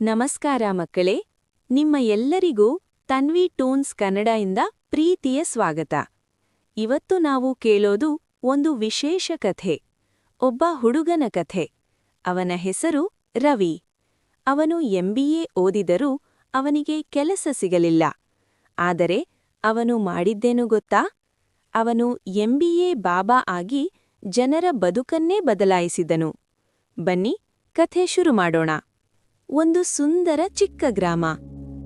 ನಮಸ್ಕಾರ ಮಕ್ಕಳೇ, ನಿಮ್ಮ ಎಲ್ಲರಿಗೂ ತನ್ವಿ ಟೂನ್ಸ್ ಕನ್ನಡದಿಂದ ಪ್ರೀತಿಯ ಸ್ವಾಗತ. ಇವತ್ತು ನಾವು ಕೇಳೋದು ಒಂದು ವಿಶೇಷ ಕಥೆ. ಒಬ್ಬ ಹುಡುಗನ ಕಥೆ. ಅವನ ಹೆಸರು ರವಿ. ಅವನು MBA ಓದಿದರೂ ಅವನಿಗೆ ಕೆಲಸ ಸಿಗಲಿಲ್ಲ. ಆದರೆ ಅವನು ಮಾಡಿದ್ದೇನು ಗೊತ್ತಾ? ಅವನು MBA ಬಾಬಾ ಆಗಿ ಜನರ ಬದುಕನ್ನೇ ಬದಲಾಯಿಸಿದನು. ಬನ್ನಿ ಕಥೆ ಶುರು ಮಾಡೋಣ. ಒಂದು ಸುಂದರ ಚಿಕ್ಕ ಗ್ರಾಮ,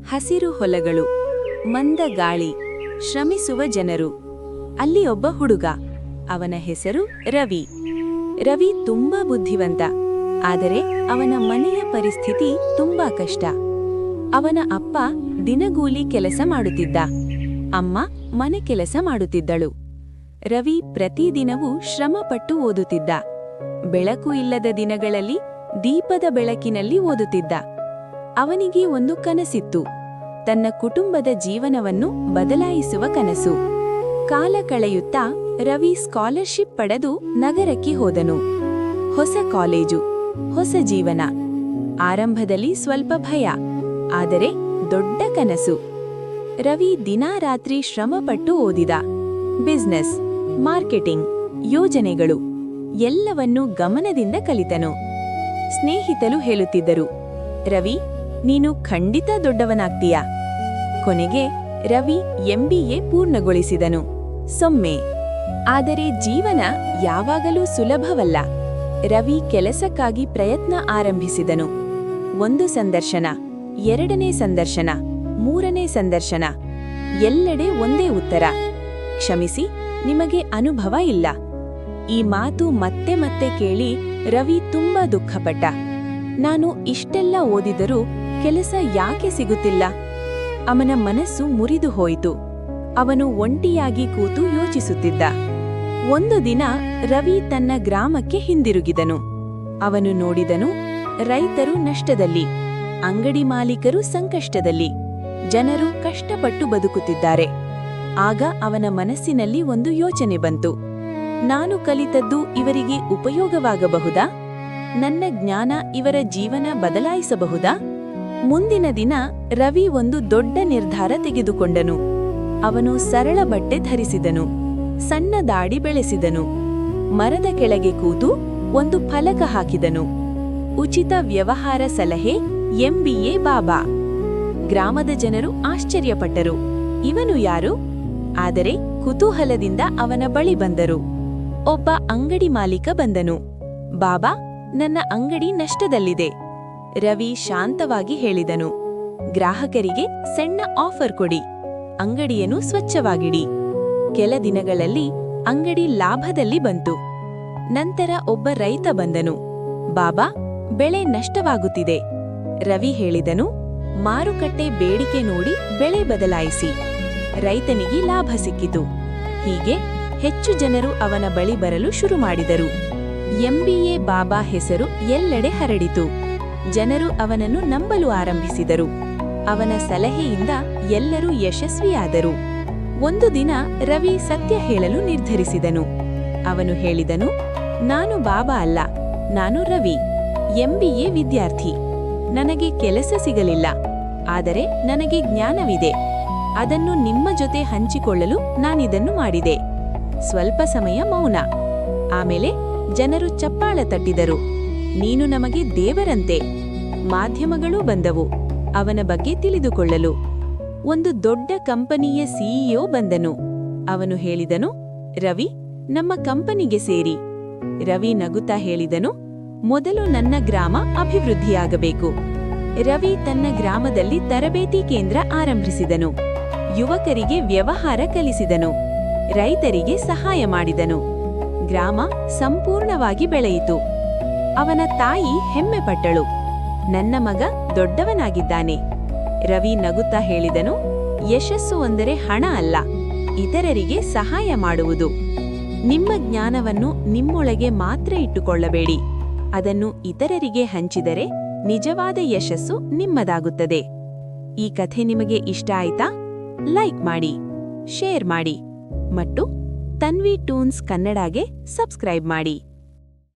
ಹಸಿರು ಹೊಲಗಳು, ಮಂದ ಗಾಳಿ, ಶ್ರಮಿಸುವ ಜನರು. ಅಲ್ಲಿ ಒಬ್ಬ ಹುಡುಗ. ಅವನ ಹೆಸರು ರವಿ. ರವಿ ತುಂಬಾ ಬುದ್ಧಿವಂತ, ಆದರೆ ಅವನ ಮನೆಯ ಪರಿಸ್ಥಿತಿ ತುಂಬಾ ಕಷ್ಟ. ಅವನ ಅಪ್ಪ ದಿನಗೂಲಿ ಕೆಲಸ ಮಾಡುತ್ತಿದ್ದ, ಅಮ್ಮ ಮನೆ ಕೆಲಸ ಮಾಡುತ್ತಿದ್ದಳು. ರವಿ ಪ್ರತಿದಿನವೂ ಶ್ರಮಪಟ್ಟು ಓದುತ್ತಿದ್ದ. ಬೆಳಕು ಇಲ್ಲದ ದಿನಗಳಲ್ಲಿ ದೀಪದ ಬೆಳಕಿನಲ್ಲಿ ಓದುತ್ತಿದ್ದ. ಅವನಿಗೆ ಒಂದು ಕನಸಿತ್ತು, ತನ್ನ ಕುಟುಂಬದ ಜೀವನವನ್ನು ಬದಲಾಯಿಸುವ ಕನಸು. ಕಾಲ ಕಳೆಯುತ್ತಾ ರವಿ ಸ್ಕಾಲರ್ಶಿಪ್ ಪಡೆದು ನಗರಕ್ಕೆ ಹೋದನು. ಹೊಸ ಕಾಲೇಜು, ಹೊಸ ಜೀವನ. ಆರಂಭದಲ್ಲಿ ಸ್ವಲ್ಪ ಭಯ, ಆದರೆ ದೊಡ್ಡ ಕನಸು. ರವಿ ದಿನಾರಾತ್ರಿ ಶ್ರಮಪಟ್ಟು ಓದಿದ. ಬಿಸ್ನೆಸ್, ಮಾರ್ಕೆಟಿಂಗ್, ಯೋಜನೆಗಳು ಎಲ್ಲವನ್ನೂ ಗಮನದಿಂದ ಕಲಿತನು. ಸ್ನೇಹಿತರು ಹೇಳುತ್ತಿದ್ದರು, ರವಿ, ನೀನು ಖಂಡಿತ ದೊಡ್ಡವನಾಗ್ತೀಯಾ. ಕೊನೆಗೆ ರವಿ MBA ಪೂರ್ಣಗೊಳಿಸಿದನು. ಸೊಮ್ಮೆ. ಆದರೆ ಜೀವನ ಯಾವಾಗಲೂ ಸುಲಭವಲ್ಲ. ರವಿ ಕೆಲಸಕ್ಕಾಗಿ ಪ್ರಯತ್ನ ಆರಂಭಿಸಿದನು. ಒಂದು ಸಂದರ್ಶನ, ಎರಡನೇ ಸಂದರ್ಶನ, ಮೂರನೇ ಸಂದರ್ಶನ. ಎಲ್ಲೆಡೆ ಒಂದೇ ಉತ್ತರ, ಕ್ಷಮಿಸಿ, ನಿಮಗೆ ಅನುಭವ ಇಲ್ಲ. ಈ ಮಾತು ಮತ್ತೆ ಮತ್ತೆ ಕೇಳಿ ರವಿ ತುಂಬಾ ದುಃಖಪಟ್ಟ. ನಾನು ಇಷ್ಟೆಲ್ಲ ಓದಿದರೂ ಕೆಲಸ ಯಾಕೆ ಸಿಗುತ್ತಿಲ್ಲ? ಅವನ ಮನಸ್ಸು ಮುರಿದು ಹೋಯಿತು. ಅವನು ಒಂಟಿಯಾಗಿ ಕೂತು ಯೋಚಿಸುತ್ತಿದ್ದ. ಒಂದು ದಿನ ರವಿ ತನ್ನ ಗ್ರಾಮಕ್ಕೆ ಹಿಂದಿರುಗಿದನು. ಅವನು ನೋಡಿದನು, ರೈತರು ನಷ್ಟದಲ್ಲಿ, ಅಂಗಡಿ ಮಾಲೀಕರು ಸಂಕಷ್ಟದಲ್ಲಿ, ಜನರು ಕಷ್ಟಪಟ್ಟು ಬದುಕುತ್ತಿದ್ದಾರೆ. ಆಗ ಅವನ ಮನಸ್ಸಿನಲ್ಲಿ ಒಂದು ಯೋಚನೆ ಬಂತು. ನಾನು ಕಲಿತದ್ದು ಇವರಿಗೆ ಉಪಯೋಗವಾಗಬಹುದಾ? ನನ್ನ ಜ್ಞಾನ ಇವರ ಜೀವನ ಬದಲಾಯಿಸಬಹುದಾ? ಮುಂದಿನ ದಿನ ರವಿ ಒಂದು ದೊಡ್ಡ ನಿರ್ಧಾರ ತೆಗೆದುಕೊಂಡನು. ಅವನು ಸರಳ ಬಟ್ಟೆ ಧರಿಸಿದನು, ಸಣ್ಣ ದಾಡಿ ಬೆಳೆಸಿದನು, ಮರದ ಕೆಳಗೆ ಕೂತು ಒಂದು ಫಲಕ ಹಾಕಿದನು. ಉಚಿತ ವ್ಯವಹಾರ ಸಲಹೆ, MBA ಬಾಬಾ. ಗ್ರಾಮದ ಜನರು ಆಶ್ಚರ್ಯಪಟ್ಟರು. ಇವನು ಯಾರು? ಆದರೆ ಕುತೂಹಲದಿಂದ ಅವನ ಬಳಿ ಬಂದರು. ಒಬ್ಬ ಅಂಗಡಿ ಮಾಲೀಕ ಬಂದನು. ಬಾಬಾ, ನನ್ನ ಅಂಗಡಿ ನಷ್ಟದಲ್ಲಿದೆ. ರವಿ ಶಾಂತವಾಗಿ ಹೇಳಿದನು, ಗ್ರಾಹಕರಿಗೆ ಸಣ್ಣ ಆಫರ್ ಕೊಡಿ, ಅಂಗಡಿಯನ್ನು ಸ್ವಚ್ಛವಾಗಿಡಿ. ಕೆಲ ದಿನಗಳಲ್ಲಿ ಅಂಗಡಿ ಲಾಭದಲ್ಲಿ ಬಂತು. ನಂತರ ಒಬ್ಬ ರೈತ ಬಂದನು. ಬಾಬಾ, ಬೆಳೆ ನಷ್ಟವಾಗುತ್ತಿದೆ. ರವಿ ಹೇಳಿದನು, ಮಾರುಕಟ್ಟೆ ಬೇಡಿಕೆ ನೋಡಿ ಬೆಳೆ ಬದಲಾಯಿಸಿ. ರೈತನಿಗೆ ಲಾಭ ಸಿಕ್ಕಿತು. ಹೀಗೆ ಹೆಚ್ಚು ಜನರು ಅವನ ಬಳಿ ಬರಲು ಶುರು ಮಾಡಿದರು. MBA ಬಾಬಾ ಹೆಸರು ಎಲ್ಲೆಡೆ ಹರಡಿತು. ಜನರು ಅವನನ್ನು ನಂಬಲು ಆರಂಭಿಸಿದರು. ಅವನ ಸಲಹೆಯಿಂದ ಎಲ್ಲರೂ ಯಶಸ್ವಿಯಾದರು. ಒಂದು ದಿನ ರವಿ ಸತ್ಯ ಹೇಳಲು ನಿರ್ಧರಿಸಿದನು. ಅವನು ಹೇಳಿದನು, ನಾನು ಬಾಬಾ ಅಲ್ಲ, ನಾನು ರವಿ, MBA ವಿದ್ಯಾರ್ಥಿ. ನನಗೆ ಕೆಲಸ ಸಿಗಲಿಲ್ಲ, ಆದರೆ ನನಗೆ ಜ್ಞಾನವಿದೆ. ಅದನ್ನು ನಿಮ್ಮ ಜೊತೆ ಹಂಚಿಕೊಳ್ಳಲು ನಾನಿದನ್ನು ಮಾಡಿದೆ. ಸ್ವಲ್ಪ ಸಮಯ ಮೌನ. ಆಮೇಲೆ ಜನರು ಚಪ್ಪಾಳ ತಟ್ಟಿದರು. ನೀನು ನಮಗೆ ದೇವರಂತೆ. ಮಾಧ್ಯಮಗಳೂ ಬಂದವು ಅವನ ಬಗ್ಗೆ ತಿಳಿದುಕೊಳ್ಳಲು. ಒಂದು ದೊಡ್ಡ ಕಂಪನಿಯ CEO ಬಂದನು. ಅವನು ಹೇಳಿದನು, ರವಿ, ನಮ್ಮ ಕಂಪನಿಗೆ ಸೇರಿ. ರವಿ ನಗುತ್ತಾ ಹೇಳಿದನು, ಮೊದಲು ನನ್ನ ಗ್ರಾಮ ಅಭಿವೃದ್ಧಿಯಾಗಬೇಕು. ರವಿ ತನ್ನ ಗ್ರಾಮದಲ್ಲಿ ತರಬೇತಿ ಕೇಂದ್ರ ಆರಂಭಿಸಿದನು. ಯುವಕರಿಗೆ ವ್ಯವಹಾರ ಕಲಿಸಿದನು. ರೈತರಿಗೆ ಸಹಾಯ ಮಾಡಿದನು. ಗ್ರಾಮ ಸಂಪೂರ್ಣವಾಗಿ ಬೆಳೆಯಿತು. ಅವನ ತಾಯಿ ಹೆಮ್ಮೆ ಪಟ್ಟಳು, ನನ್ನ ಮಗ ದೊಡ್ಡವನಾಗಿದ್ದಾನೆ. ರವಿ ನಗುತ್ತಾ ಹೇಳಿದನು, ಯಶಸ್ಸು ಅಂದರೆ ಹಣ ಅಲ್ಲ, ಇತರರಿಗೆ ಸಹಾಯ ಮಾಡುವುದು. ನಿಮ್ಮ ಜ್ಞಾನವನ್ನು ನಿಮ್ಮೊಳಗೆ ಮಾತ್ರ ಇಟ್ಟುಕೊಳ್ಳಬೇಡಿ. ಅದನ್ನು ಇತರರಿಗೆ ಹಂಚಿದರೆ ನಿಜವಾದ ಯಶಸ್ಸು ನಿಮ್ಮದಾಗುತ್ತದೆ. ಈ ಕಥೆ ನಿಮಗೆ ಇಷ್ಟ ಆಯ್ತಾ? ಲೈಕ್ ಮಾಡಿ, ಶೇರ್ ಮಾಡಿ ಮತ್ತು ತನ್ವಿ ಟೂನ್ಸ್ ಕನ್ನಡಗೆ ಸಬ್ಸ್ಕ್ರೈಬ್ ಮಾಡಿ.